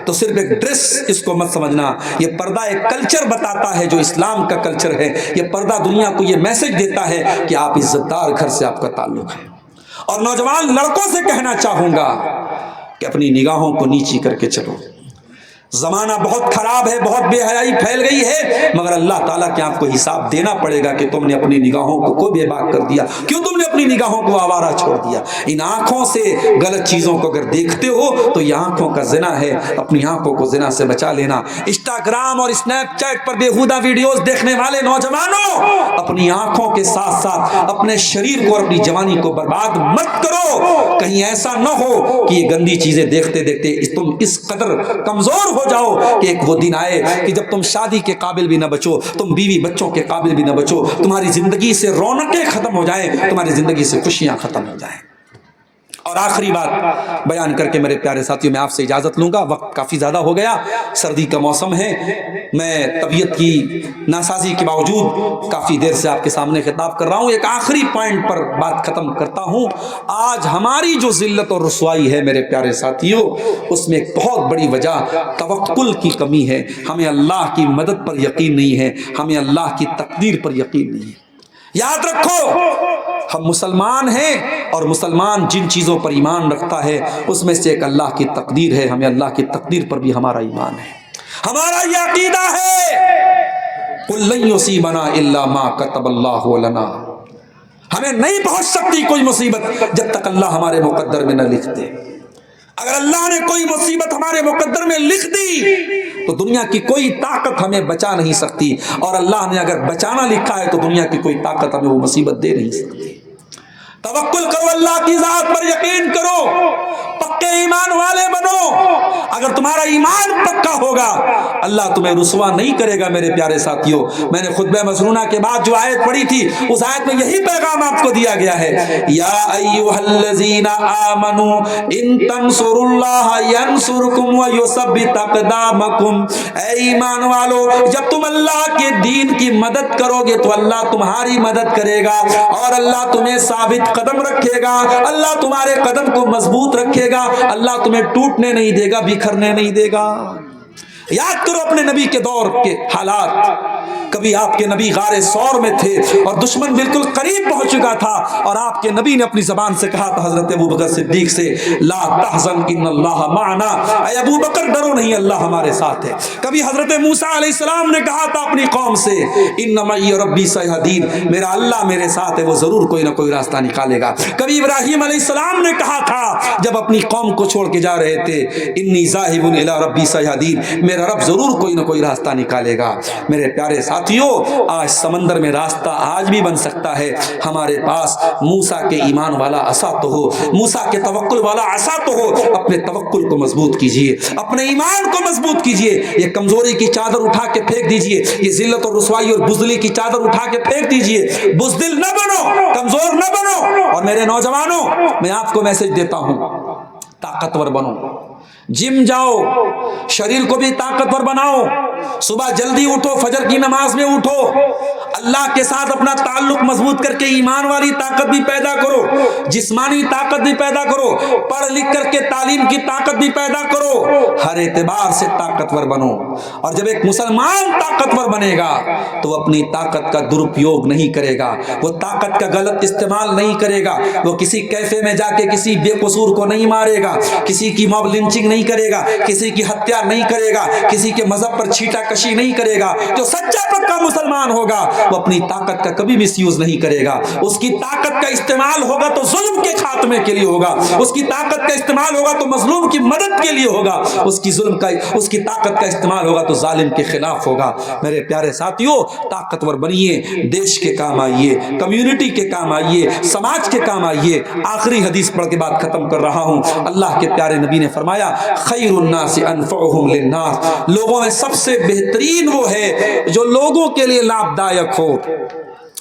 تو صرف ایک ڈریس اس کو مت سمجھنا، یہ پردہ ایک کلچر بتاتا ہے جو اسلام کا کلچر ہے۔ یہ پردہ دنیا کو یہ میسج دیتا ہے کہ آپ عزت دار گھر سے آپ کا تعلق ہے۔ اور نوجوان لڑکوں سے کہنا چاہوں گا کہ اپنی نگاہوں کو نیچی کر کے چلو۔ زمانہ بہت خراب ہے، بہت بے حیائی پھیل گئی ہے، مگر اللہ تعالیٰ کے آپ کو حساب دینا پڑے گا کہ تم نے اپنی نگاہوں کو بے باک کر دیا، کیوں تم نے اپنی نگاہوں کو آوارہ چھوڑ دیا۔ ان آنکھوں سے غلط چیزوں کو اگر دیکھتے ہو تو یہ آنکھوں کا زنا ہے، اپنی آنکھوں کو زنا سے بچا لینا۔ انسٹاگرام اور اسنیپ چیٹ پر بےہودہ ویڈیوز دیکھنے والے نوجوانوں، اپنی آنکھوں کے ساتھ ساتھ اپنے شریر کو اور اپنی جوانی کو برباد مت کرو، کہیں ایسا نہ ہو کہ یہ گندی چیزیں دیکھتے دیکھتے تم اس قدر کمزور ہو جاؤ کہ ایک وہ دن آئے کہ جب تم شادی کے قابل بھی نہ بچو، تم بیوی بچوں کے قابل بھی نہ بچو، تمہاری زندگی سے رونقیں ختم ہو جائیں، تمہاری زندگی سے خوشیاں ختم ہو جائیں۔ اور آخری بات بیان کر کے میرے پیارے ساتھیوں میں آپ سے اجازت لوں گا، وقت کافی زیادہ ہو گیا، سردی کا موسم ہے، میں طبیعت کی ناسازی کے باوجود کافی دیر سے آپ کے سامنے خطاب کر رہا ہوں۔ ایک آخری پوائنٹ پر بات ختم کرتا ہوں۔ آج ہماری جو ذلت اور رسوائی ہے میرے پیارے ساتھیوں، اس میں ایک بہت بڑی وجہ توکل کی کمی ہے۔ ہمیں اللہ کی مدد پر یقین نہیں ہے، ہمیں اللہ کی تقدیر پر یقین نہیں ہے۔ یاد رکھو، ہم مسلمان ہیں اور مسلمان جن چیزوں پر ایمان رکھتا ہے اس میں سے ایک اللہ کی تقدیر ہے، ہمیں اللہ کی تقدیر پر بھی ہمارا ایمان ہے، ہمارا یہ عقیدہ ہے قُل لَن يُصِيبَنَا إِلَّا مَا كَتَبَ اللَّهُ لَنَا۔ ہمیں نہیں پہنچ سکتی کوئی مصیبت جب تک اللہ ہمارے مقدر میں نہ لکھ دے۔ اگر اللہ نے کوئی مصیبت ہمارے مقدر میں لکھ دی تو دنیا کی کوئی طاقت ہمیں بچا نہیں سکتی، اور اللہ نے اگر بچانا لکھا ہے تو دنیا کی کوئی طاقت ہمیں وہ مصیبت دے نہیں سکتی۔ توکل کرو، اللہ کی ذات پر یقین کرو، پکے ایمان والے بنو۔ اگر اگر تمہارا ایمان پکا ہوگا اللہ تمہیں رسوا نہیں کرے گا میرے پیارے ساتھیوں۔ میں نے خطبہ مسنونہ کے بعد جو آیت پڑھی تھی اس آیت میں یہی پیغام آپ کو دیا گیا ہے، یا ایھا الذین آمنوا ان تنصروا اللہ ینصرکم ویثبت اقدامکم، اے ایمان والو جب تم اللہ کے دین کی مدد کرو گے تو اللہ تمہاری مدد کرے گا اور اللہ تمہیں ثابت قدم رکھے گا، اللہ تمہارے قدم کو مضبوط رکھے گا، اللہ تمہیں ٹوٹنے نہیں دے گا، بکھرنے نہیں دے گا۔ یاد کرو اپنے نبی کے دور کے حالات، کبھی آپ کے نبی غار ثور میں تھے اور دشمن بالکل قریب پہنچ چکا تھا اور آپ کے نبی نے اپنی زبان سے کہا تھا حضرت ابوبکر صدیق سے، لا تحزن ان اللہ معنا، اے ابو بکر ڈرو نہیں اللہ ہمارے ساتھ ہے۔ کبھی حضرت موسیٰ علیہ السلام نے کہا تھا اپنی قوم سے، ان معی ربی سیہدین، میرا اللہ میرے ساتھ ہے، وہ ضرور کوئی نہ کوئی راستہ نکالے گا۔ کبھی ابراہیم علیہ السلام نے کہا تھا جب اپنی قوم کو چھوڑ کے جا رہے تھے، انی ذاہب الی ربی سیہدین، میرا رب ضرور کوئی نہ کوئی راستہ نکالے گا۔ میرے پیارے ساتھیوں، آج سمندر میں راستہ آج بھی بن سکتا ہے، ہمارے پاس موسیٰ کے ایمان والا عصا تو ہو، موسیٰ کے توکل والا عصا تو ہو۔ اپنے توکل کو مضبوط کیجئے، اپنے ایمان کو مضبوط کیجئے، یہ کمزوری کی چادر اٹھا کے پھینک دیجئے، یہ ذلت اور رسوائی اور بزدلی کی چادر اٹھا کے پھینک دیجئے، بزدل نہ بنو، کمزور نہ بنو۔ اور میرے نوجوانوں، میں آپ کو میسج دیتا ہوں، طاقتور بنو، جم جاؤ، شریر کو بھی طاقتور بناؤ، صبح جلدی اٹھو، فجر کی نماز میں اٹھو، اللہ کے ساتھ اپنا تعلق مضبوط کر کے ایمان والی طاقت بھی پیدا کرو، جسمانی طاقت بھی پیدا کرو، پڑھ لکھ کر کے تعلیم کی طاقت بھی پیدا کرو، ہر اعتبار سے طاقتور بنو۔ اور جب ایک مسلمان طاقتور بنے گا تو وہ اپنی طاقت کا درپیوگ نہیں کرے گا، وہ طاقت کا غلط استعمال نہیں کرے گا، وہ کسی کیفے میں جا کے کسی بے قصور کو نہیں مارے گا، کسی کی موب لنچنگ نہیں کرے گا، کسی کی ہتیا نہیں کرے گا، کسی کے مذہب پر چھیٹا کشی نہیں کرے گا۔ جو سچا پکا مسلمان ہوگا وہ اپنی طاقت کا کبھی مس یوز نہیں کرے گا، اس کی طاقت کا استعمال ہوگا تو ظلم کے خاتمے کے لیے ہوگا، اس کی طاقت کا استعمال ہوگا تو مظلوم کی مدد کے لیے ہوگا، اس کی طاقت کا استعمال ہوگا تو ظالم کے خلاف ہوگا۔ میرے پیارے ساتھیوں، طاقتور بنیے، دیش کے کام آئیے، کمیونٹی کے کام آئیے، سماج کے کام آئیے۔ آخری حدیث پڑھ کے بات ختم کر رہا ہوں۔ اللہ کے پیارے نبی نے فرمایا، خیر الناس انفعهم للناس، لوگوں میں سب سے بہترین وہ ہے جو لوگوں کے لیے لابھدایک ہو،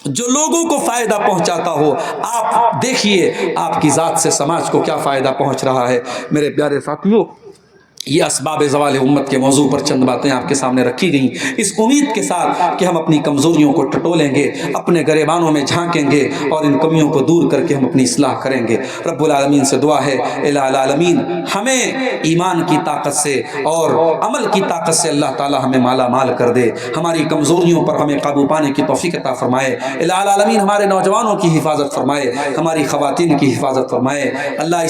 جو لوگوں کو فائدہ پہنچاتا ہو۔ آپ دیکھیے آپ کی ذات سے سماج کو کیا فائدہ پہنچ رہا ہے۔ میرے پیارے ساتھیوں، یہ اسباب زوال امت کے موضوع پر چند باتیں آپ کے سامنے رکھی گئیں، اس امید کے ساتھ کہ ہم اپنی کمزوریوں کو ٹٹولیں گے، اپنے گریبانوں میں جھانکیں گے اور ان کمیوں کو دور کر کے ہم اپنی اصلاح کریں گے۔ رب العالمین سے دعا ہے، الہ العالمین ہمیں ایمان کی طاقت سے اور عمل کی طاقت سے اللہ تعالی ہمیں مالا مال کر دے، ہماری کمزوریوں پر ہمیں قابو پانے کی توفیق عطا فرمائے۔ الہ العالمین ہمارے نوجوانوں کی حفاظت فرمائے، ہماری خواتین کی حفاظت فرمائے۔ اللہ